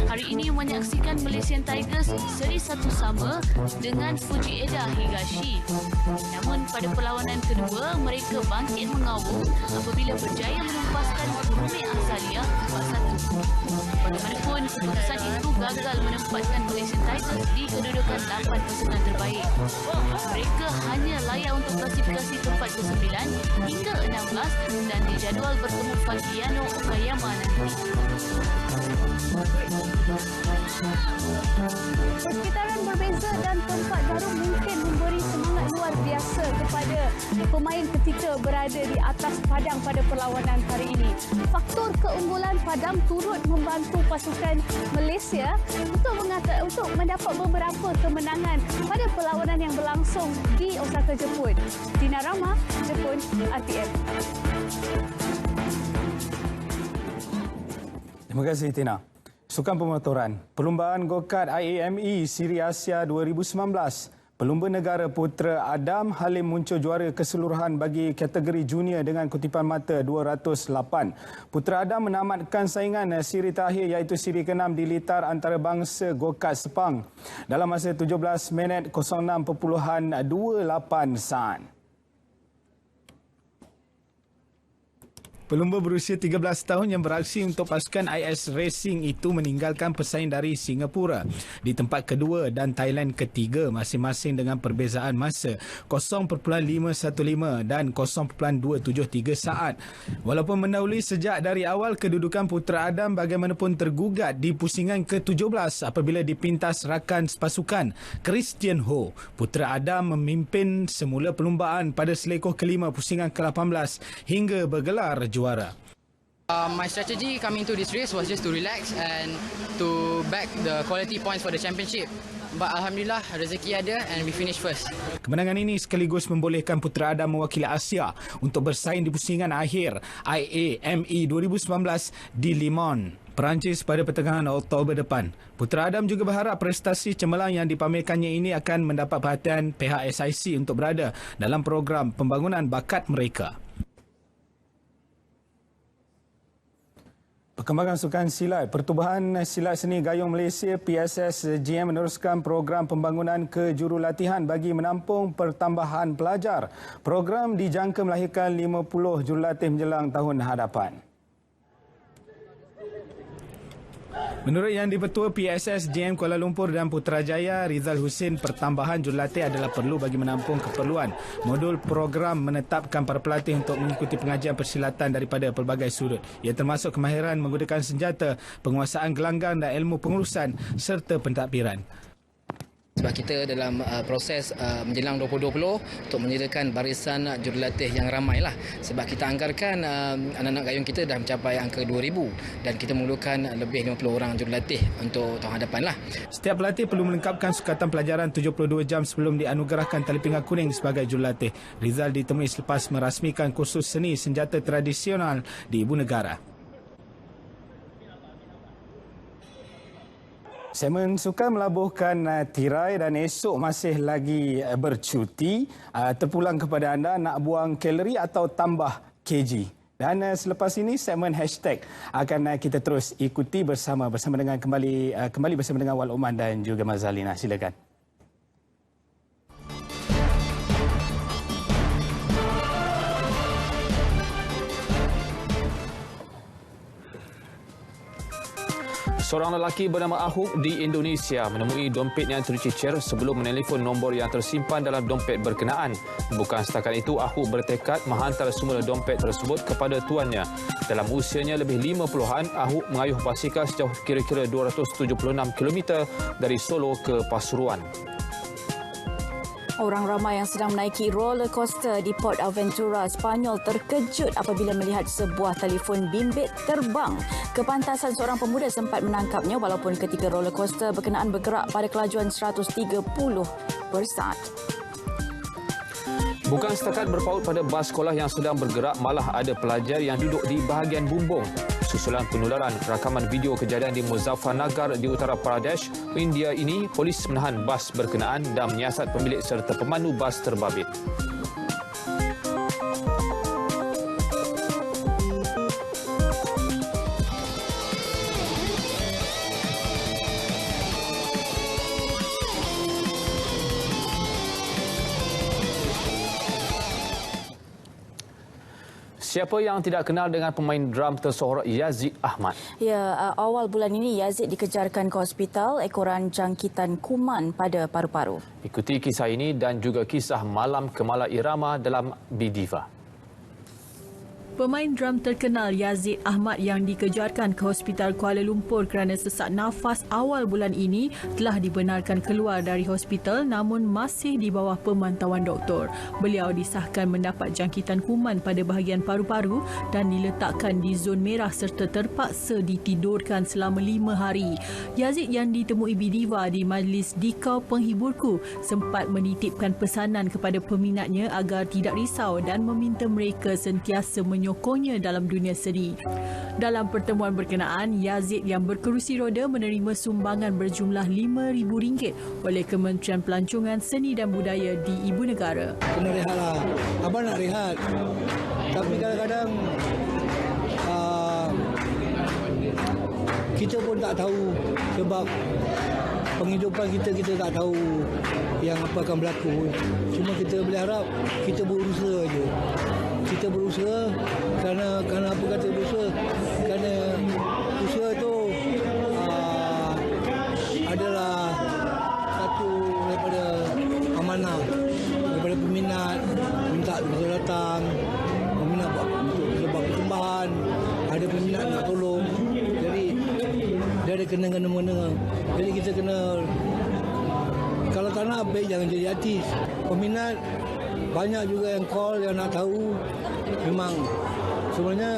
Hari ini menyaksikan Malaysian Tigers seri 1 sama dengan Fujieda Higashi. Namun pada perlawanan kedua, mereka bangkit mengawung apabila berjaya menempaskan Bumi Azalia 4-1. Bagaimanapun, keputusan itu gagal menempatkan Malaysian Tigers di kedudukan 8 pasukan terbaik. Mereka hanya layak untuk klasifikasi tempat ke-9 hingga 16 dan dijadual bertemu Fagiano Okayama nanti. Persekitaran berbeza dan tempat jarum mungkin memberi semangat luar biasa kepada pemain ketika berada di atas padang pada perlawanan hari ini. Faktor keunggulan padang turut membantu pasukan Malaysia untuk mendapat beberapa kemenangan pada perlawanan yang berlangsung di Osaka, Jepun. Tina Rama, Jepun, RTM. Terima kasih, Tina. Sukan pemotoran, Perlumbaan Go-Kart IAME Siri Asia 2019. Pelumba negara Putra Adam Halim muncul juara keseluruhan bagi kategori junior dengan kutipan mata 208. Putra Adam menamatkan saingan siri terakhir iaitu siri ke-6 di litar antarabangsa Go-Kart Sepang dalam masa 17 minit 06.28 saat. Pelumba berusia 13 tahun yang beraksi untuk pasukan IS Racing itu meninggalkan pesaing dari Singapura di tempat kedua dan Thailand ketiga masing-masing dengan perbezaan masa 0.515 dan 0.273 saat. Walaupun mendahului sejak dari awal, kedudukan Putra Adam bagaimanapun tergugat di pusingan ke-17 apabila dipintas rakan pasukan Christian Ho. Putra Adam memimpin semula perlumbaan pada selekoh kelima pusingan ke-18 hingga bergelar juara. My strategy coming to this race was just to relax and to back the quality points for the championship. But Alhamdulillah, rezeki ada and we finish first. Kemenangan ini sekaligus membolehkan Putra Adam mewakili Asia untuk bersaing di pusingan akhir IAME 2019 di Le Mans, Perancis pada pertengahan Oktober depan. Putra Adam juga berharap prestasi cemerlang yang dipamerkannya ini akan mendapat perhatian pihak SIC untuk berada dalam program pembangunan bakat mereka. Perkembangan sukan silat. Pertubuhan Silat Seni Gayung Malaysia PSSGM meneruskan program pembangunan kejurulatihan bagi menampung pertambahan pelajar. Program dijangka melahirkan 50 jurulatih menjelang tahun hadapan. Menurut Yang di-Pertua PSSGM Kuala Lumpur dan Putrajaya, Rizal Husin, pertambahan jurulatih adalah perlu bagi menampung keperluan. Modul program menetapkan para pelatih untuk mengikuti pengajian persilatan daripada pelbagai sudut. Ia termasuk kemahiran menggunakan senjata, penguasaan gelanggang dan ilmu pengurusan serta pentadbiran. Sebab kita dalam proses menjelang 2020 untuk menyediakan barisan jurulatih yang ramai lah. Sebab kita anggarkan anak-anak gayung kita dah mencapai angka 2,000 dan kita memerlukan lebih 50 orang jurulatih untuk tahun hadapan lah. Setiap pelatih perlu melengkapkan sukatan pelajaran 72 jam sebelum dianugerahkan tali pinggang kuning sebagai jurulatih. Rizal ditemui selepas merasmikan kursus seni senjata tradisional di Ibu Negara. Segmen sukan melabuhkan tirai dan esok masih lagi bercuti. Terpulang kepada anda nak buang kalori atau tambah kg. Dan selepas ini segmen hashtag akan kita terus ikuti bersama dengan kembali bersama dengan Wal Oman dan juga Mazalina. Silakan. Seorang lelaki bernama Ahuk di Indonesia menemui dompet yang tercicir sebelum menelefon nombor yang tersimpan dalam dompet berkenaan. Bukan setakat itu, Ahuk bertekad menghantar semula dompet tersebut kepada tuannya. Dalam usianya lebih 50-an, Ahuk mengayuh basikal sejauh kira-kira 276 km dari Solo ke Pasuruan. Orang ramai yang sedang menaiki roller coaster di Port Aventura, Spanyol terkejut apabila melihat sebuah telefon bimbit terbang. Kepantasan seorang pemuda sempat menangkapnya walaupun ketika roller coaster berkenaan bergerak pada kelajuan 130 per saat. Bukan setakat berpaut pada bas sekolah yang sedang bergerak, malah ada pelajar yang duduk di bahagian bumbung. Susulan penularan rakaman video kejadian di Muzaffarnagar di Uttar Pradesh, India ini, polis menahan bas berkenaan dan menyiasat pemilik serta pemandu bas terbabit. Siapa yang tidak kenal dengan pemain drum tersohor Yazid Ahmad? Ya, awal bulan ini Yazid dikejarkan ke hospital ekoran jangkitan kuman pada paru-paru. Ikuti kisah ini dan juga kisah Malam Kemala Irama dalam Bidiva. Pemain drum terkenal Yazid Ahmad yang dikejarkan ke Hospital Kuala Lumpur kerana sesak nafas awal bulan ini telah dibenarkan keluar dari hospital namun masih di bawah pemantauan doktor. Beliau disahkan mendapat jangkitan kuman pada bahagian paru-paru dan diletakkan di zon merah serta terpaksa ditidurkan selama 5 hari. Yazid yang ditemui Bidiva di majlis Dikau Penghiburku sempat menitipkan pesanan kepada peminatnya agar tidak risau dan meminta mereka sentiasa menyokongnya dalam dunia seni. Dalam pertemuan berkenaan, Yazid yang berkerusi roda menerima sumbangan berjumlah RM5,000 oleh Kementerian Pelancongan Seni dan Budaya di Ibu Negara. Kena rehatlah. Abang nak rehat. Tapi kadang-kadang kita pun tak tahu sebab penghidupan kita tak tahu yang apa akan berlaku. Cuma kita boleh harap kita berusaha je. kita berusaha kerana apa kata berusaha? Kerana usaha tu adalah satu daripada amanah daripada peminat, minta kita datang, peminat untuk kita buat persembahan, ada peminat nak tolong. Jadi dia ada kena-mengena. Jadi kita kena, kalau tak nak baik jangan jadi artis. Peminat banyak juga yang call yang nak tahu. Memang sebenarnya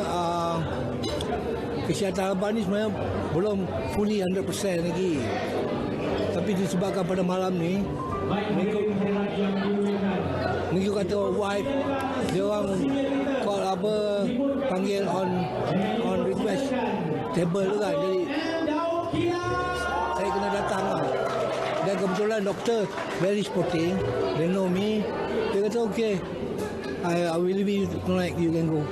kesihatan abang ni sebenarnya belum fully 100% lagi. Tapi disebabkan pada malam ni minggu kata wife dia orang call apa, panggil on request table tu kan. Jadi saya kena datang lah. Dan kebetulan doktor very sporting, they know me. Dia kata okay, I will leave you tonight, you can go.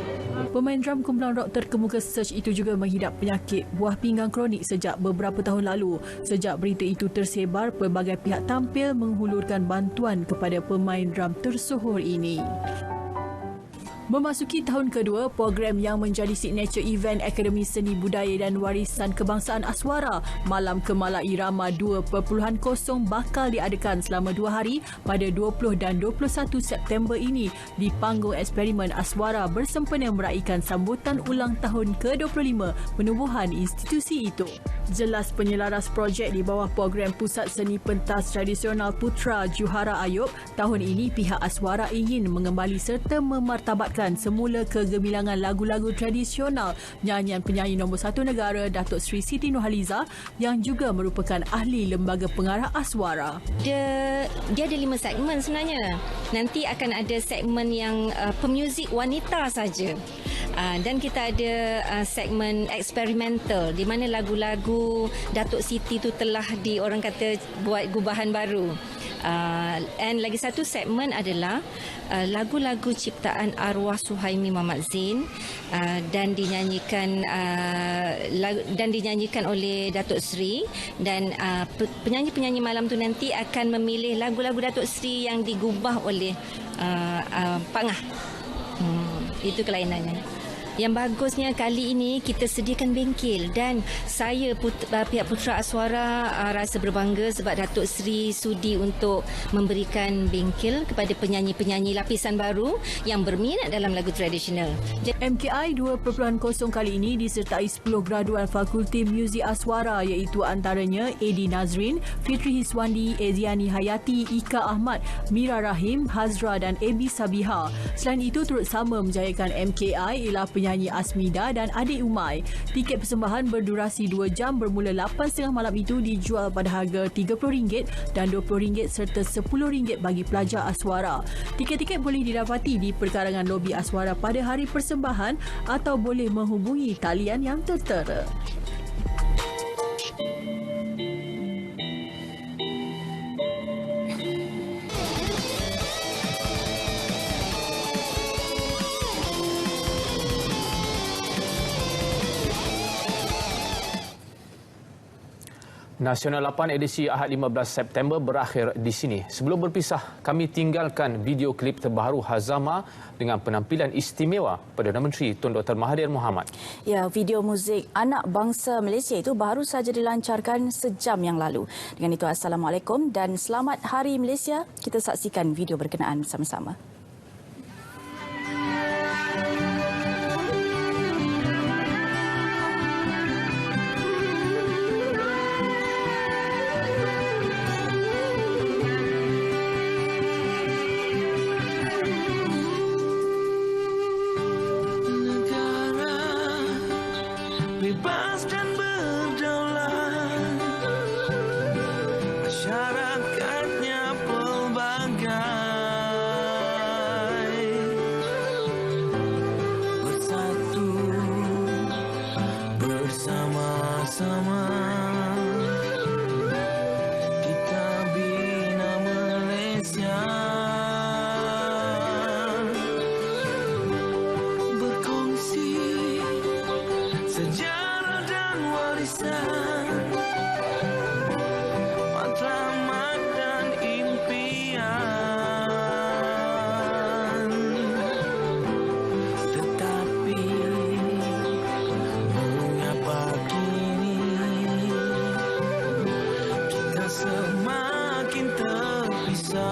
Pemain drum kumpulan rock terkemuka Search itu juga menghidap penyakit buah pinggang kronik sejak beberapa tahun lalu. Sejak berita itu tersebar, pelbagai pihak tampil menghulurkan bantuan kepada pemain drum tersohor ini. Memasuki tahun kedua, program yang menjadi signature event Akademi Seni Budaya dan Warisan Kebangsaan Aswara Malam Kemala Irama 2.0 bakal diadakan selama 2 hari pada 20 dan 21 September ini di Panggung Eksperimen Aswara bersempena meraihkan sambutan ulang tahun ke-25 penubuhan institusi itu. Jelas penyelaras projek di bawah program Pusat Seni Pentas Tradisional Putra Juhara Ayub, tahun ini pihak Aswara ingin mengembali serta memartabatkan semula kegemilangan lagu-lagu tradisional nyanyian penyanyi nombor 1 negara Datuk Seri Siti Nurhaliza yang juga merupakan ahli Lembaga Pengarah Aswara. Dia ada 5 segmen sebenarnya. Nanti akan ada segmen yang pemuzik wanita saja. Dan kita ada segmen eksperimental di mana lagu-lagu Datuk Siti tu telah orang kata buat gubahan baru. And lagi satu segmen adalah lagu-lagu ciptaan arwah Suhaimi Muhammad Zain dan dinyanyikan oleh Datuk Seri, dan penyanyi-penyanyi malam tu nanti akan memilih lagu-lagu Datuk Seri yang digubah oleh Pak Ngah. Itu kelainannya. Yang bagusnya kali ini kita sediakan bengkel, dan saya pihak Putra Aswara rasa berbangga sebab Datuk Seri sudi untuk memberikan bengkel kepada penyanyi-penyanyi lapisan baru yang berminat dalam lagu tradisional. MKI 2.0 kali ini disertai 10 graduan Fakulti Muzik Aswara iaitu antaranya Edi Nazrin, Fitri Hiswandi, Eziani Hayati, Ika Ahmad, Mira Rahim, Hazra dan Ebi Sabiha. Selain itu turut sama menjayakan MKI ialah penyanyi Asmida dan Adik Umai. Tiket persembahan berdurasi 2 jam bermula 8.30 malam itu dijual pada harga RM30 dan RM20 serta RM10 bagi pelajar Aswara. Tiket-tiket boleh didapati di perkarangan lobi Aswara pada hari persembahan atau boleh menghubungi talian yang tertera. Nasional 8 edisi Ahad 15 September berakhir di sini. Sebelum berpisah, kami tinggalkan video klip terbaru Hazama dengan penampilan istimewa Perdana Menteri Tun Dr. Mahathir Mohamad. Ya, video muzik Anak Bangsa Malaysia itu baru saja dilancarkan sejam yang lalu. Dengan itu, Assalamualaikum dan selamat Hari Malaysia. Kita saksikan video berkenaan bersama-sama. Bebas dan berdaulat, masyarakatnya pelbagai. bangsa.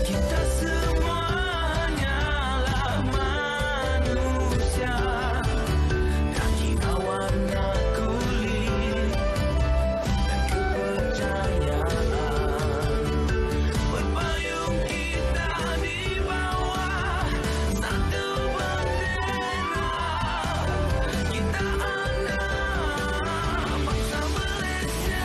Kita semuanya lah manusia, daging awana kulit dan kepercayaan. Berpayung kita di bawah satu bendera. Kita anak bangsa Malaysia.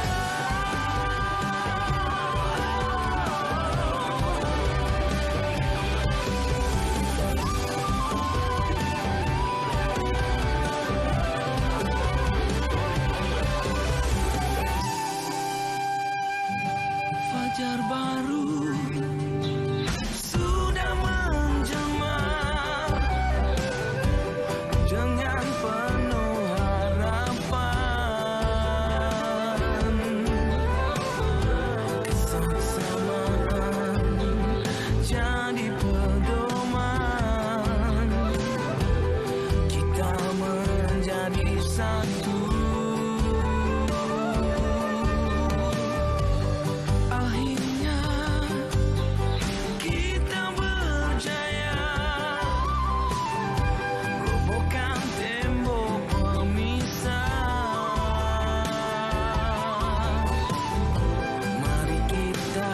Fajar baru sudah menjelma dengan penuh harapan. Kesamaan jadi pedoman, kita menjadi satu. Akhirnya kita berjaya robohkan tembok pemisah. Mari kita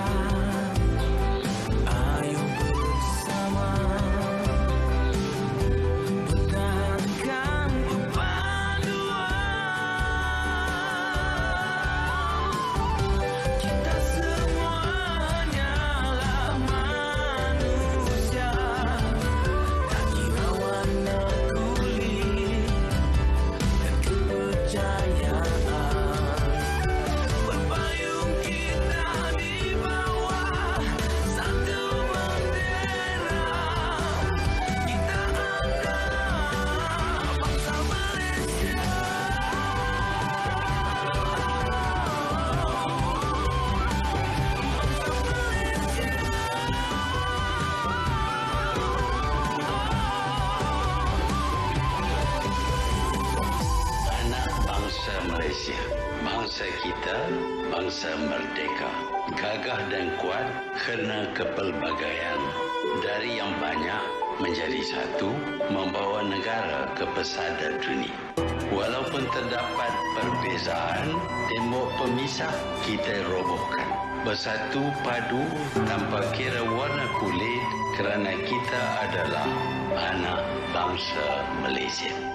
ayo bersama bertahankan perpaduan. Kita semuanya lah manusia, daging awana kulit dan kepercayaan. Berpayung kita di bawah satu bendera. Kita anak bangsa Malaysia. Anak bangsa Malaysia, bangsa kita, bangsa merdeka, gagah dan kuat kerana kepelbagaian. Dari yang banyak menjadi satu, membawa negara ke pesada dunia. Walaupun terdapat perbezaan, tembok pemisah kita robohkan. Bersatu padu tanpa kira warna kulit kerana kita adalah anak bangsa Malaysia.